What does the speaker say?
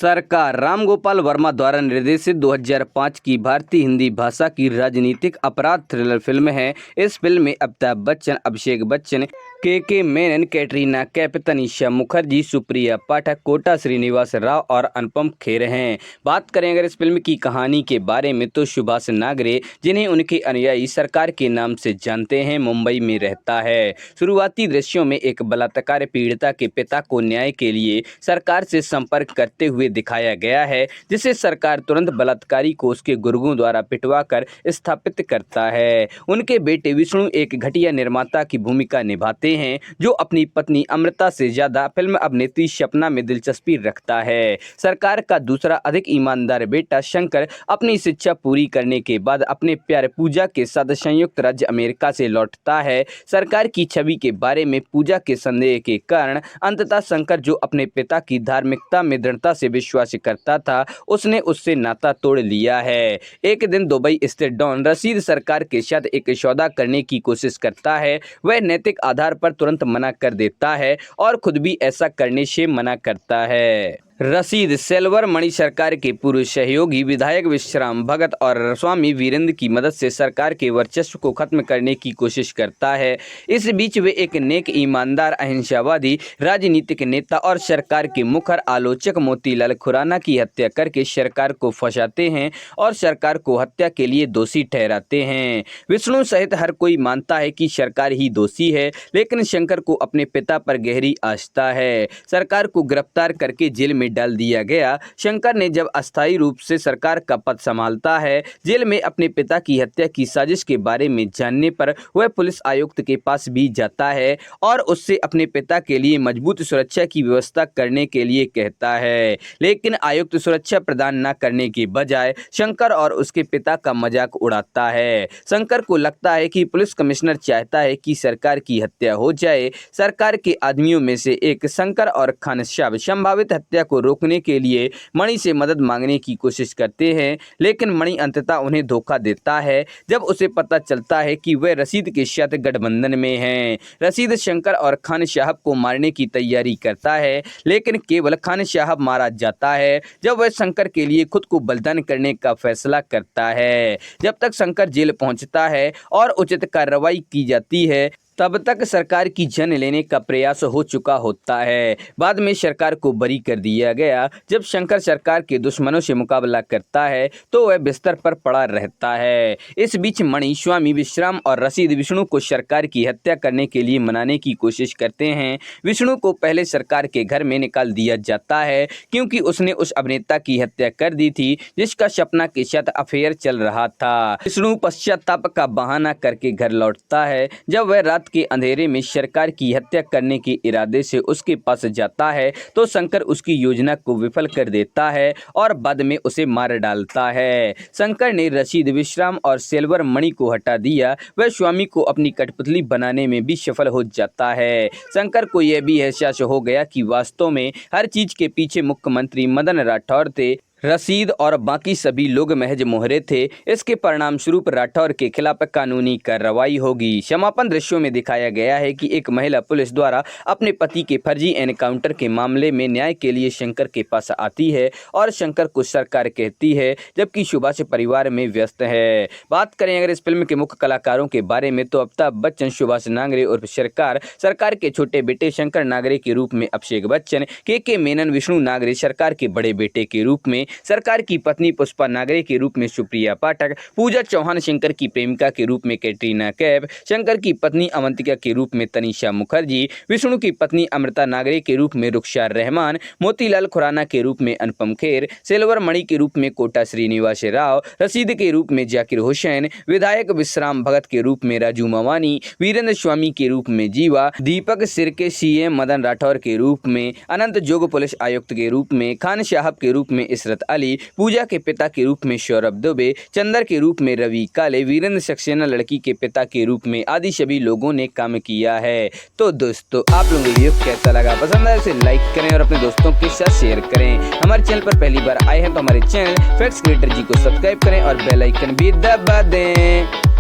सरकार रामगोपाल वर्मा द्वारा निर्देशित 2005 की भारतीय हिंदी भाषा की राजनीतिक अपराध थ्रिलर फिल्म है। इस फिल्म में अमिताभ बच्चन, अभिषेक बच्चन, के मेनन, कैटरीना कैफ, तनिषा मुखर्जी, सुप्रिया पाठक, कोटा श्रीनिवास राव और अनुपम खेर हैं। बात करें अगर इस फिल्म की कहानी के बारे में तो सुभाष नागरे, जिन्हें उनके अनुयायी सरकार के नाम से जानते हैं, मुंबई में रहता है। शुरुआती दृश्यों में एक बलात्कार पीड़िता के पिता को न्याय के लिए सरकार से संपर्क करते हुए दिखाया गया है, जिसे सरकार तुरंत बलात्कारी को उसके गुर्गों द्वारा पिटवाकर स्थापित करता है। उनके बेटे विष्णु एक घटिया निर्माता की भूमिका निभाते हैं, जो अपनी पत्नी अमृता से ज्यादा फिल्म अभिनेत्री सपना में दिलचस्पी रखता है। सरकार का दूसरा अधिक ईमानदार बेटा शंकर अपनी शिक्षा पूरी करने के बाद अपने प्यार पूजा के साथ संयुक्त राज्य अमेरिका से लौटता है। सरकार की छवि के बारे में पूजा के संदेह के कारण अंततः शंकर, जो अपने पिता की धार्मिकता में दृढ़ता से विश्वास करता था, उसने उससे नाता तोड़ लिया है। एक दिन दुबई स्थित डॉन रशीद सरकार के साथ एक सौदा करने की कोशिश करता है। वह नैतिक आधार पर तुरंत मना कर देता है और खुद भी ऐसा करने से मना करता है। रशीद सेल्वर मणि सरकार के पूर्व सहयोगी विधायक विश्राम भगत और स्वामी वीरेंद्र की मदद से सरकार के वर्चस्व को खत्म करने की कोशिश करता है। इस बीच वे एक नेक, ईमानदार, अहिंसावादी राजनीतिक नेता और सरकार के मुखर आलोचक मोतीलाल खुराना की हत्या करके सरकार को फंसाते हैं और सरकार को हत्या के लिए दोषी ठहराते हैं। विष्णु सहित हर कोई मानता है कि सरकार ही दोषी है, लेकिन शंकर को अपने पिता पर गहरी आस्था है। सरकार को गिरफ्तार करके जेल में डाल दिया गया। शंकर ने जब अस्थायी रूप से सरकार का पद संभालता है, जेल में अपने पिता की हत्या की साजिश के बारे में जानने पर वह पुलिस आयुक्त के पास भी जाता है और उससे अपने पिता के लिए मजबूत सुरक्षा की व्यवस्था करने के लिए कहता है, लेकिन आयुक्त सुरक्षा प्रदान न करने के बजाय शंकर और उसके पिता का मजाक उड़ाता है। शंकर को लगता है कि पुलिस कमिश्नर चाहता है कि सरकार की हत्या हो जाए। सरकार के आदमियों में से एक शंकर और खान साहब संभावित हत्या को रोकने के लिए मणि से मदद मांगने की कोशिश करते हैं, लेकिन मणि अंततः उन्हें धोखा देता है जब उसे पता चलता है कि वह रशीद के साथ गठबंधन में हैं। रशीद शंकर और खान साहब को मारने की तैयारी करता है, लेकिन केवल खान साहब मारा जाता है जब वह शंकर के लिए खुद को बलिदान करने का फैसला करता है। जब तक शंकर जेल पहुंचता है और उचित कार्रवाई की जाती है, तब तक सरकार की जान लेने का प्रयास हो चुका होता है। बाद में सरकार को बरी कर दिया गया। जब शंकर सरकार के दुश्मनों से मुकाबला करता है तो वह बिस्तर पर पड़ा रहता है। इस बीच मणि, स्वामी विश्राम और रशीद विष्णु को सरकार की हत्या करने के लिए मनाने की कोशिश करते हैं। विष्णु को पहले सरकार के घर में निकाल दिया जाता है क्योंकि उसने उस अभिनेता की हत्या कर दी थी जिसका सपना के साथ अफेयर चल रहा था। विष्णु पश्चाताप का बहाना करके घर लौटता है। जब वह रात के अंधेरे में सरकार की हत्या करने के इरादे से उसके पास जाता है तो शंकर उसकी योजना को विफल कर देता है और बाद में उसे मार डालता है। शंकर ने रशीद, विश्राम और सेल्वर मणि को हटा दिया। वह स्वामी को अपनी कठपुतली बनाने में भी सफल हो जाता है। शंकर को यह भी एहसास हो गया कि वास्तव में हर चीज के पीछे मुख्यमंत्री मदन राठौर थे। रशीद और बाकी सभी लोग महज मोहरे थे। इसके परिणाम स्वरूप राठौर के खिलाफ कानूनी कार्रवाई होगी। समापन दृश्यों में दिखाया गया है कि एक महिला पुलिस द्वारा अपने पति के फर्जी एनकाउंटर के मामले में न्याय के लिए शंकर के पास आती है और शंकर को सरकार कहती है, जबकि सुभाष परिवार में व्यस्त है। बात करें अगर इस फिल्म के मुख्य कलाकारों के बारे में तो अमिताभ बच्चन सुभाष नागरे उर्फ सरकार, सरकार के छोटे बेटे शंकर नागरे के रूप में अभिषेक बच्चन, के मेनन, विष्णु नागरे सरकार के बड़े बेटे के रूप में, सरकार की पत्नी पुष्पा नागरे के रूप में सुप्रिया पाठक, पूजा चौहान शंकर की प्रेमिका के रूप में कैटरीना कैफ, शंकर की पत्नी अवंतिका के रूप में तनिषा मुखर्जी, विष्णु की पत्नी अमृता नागरे के रूप में रुखसार रहमान, मोतीलाल खुराना के रूप में अनुपम खेर, सिल्वर मणि के रूप में कोटा श्रीनिवास राव, रशीद के रूप में जाकिर हुसैन, विधायक विश्राम भगत के रूप में राजू मवानी, वीरेंद्र स्वामी के रूप में जीवा, दीपक सिरके सीएम मदन राठौर के रूप में, अनंत जोग पुलिस आयुक्त के रूप में, खान साहब के रूप में इशरत अली, पूजा के पिता के रूप में सौरभ दुबे, चंदर के रूप में रवि काले, वीरेंद्र सक्सेना लड़की के पिता के रूप में आदि सभी लोगों ने काम किया है। तो दोस्तों, आप लोगों को वीडियो कैसा लगा? पसंद आए उसे लाइक करें और अपने दोस्तों के साथ शेयर करें। हमारे चैनल पर पहली बार आए हैं तो हमारे चैनल फैक्ट्स क्रिएटर जी को सब्सक्राइब करें और बेल आइकन भी दबा दें।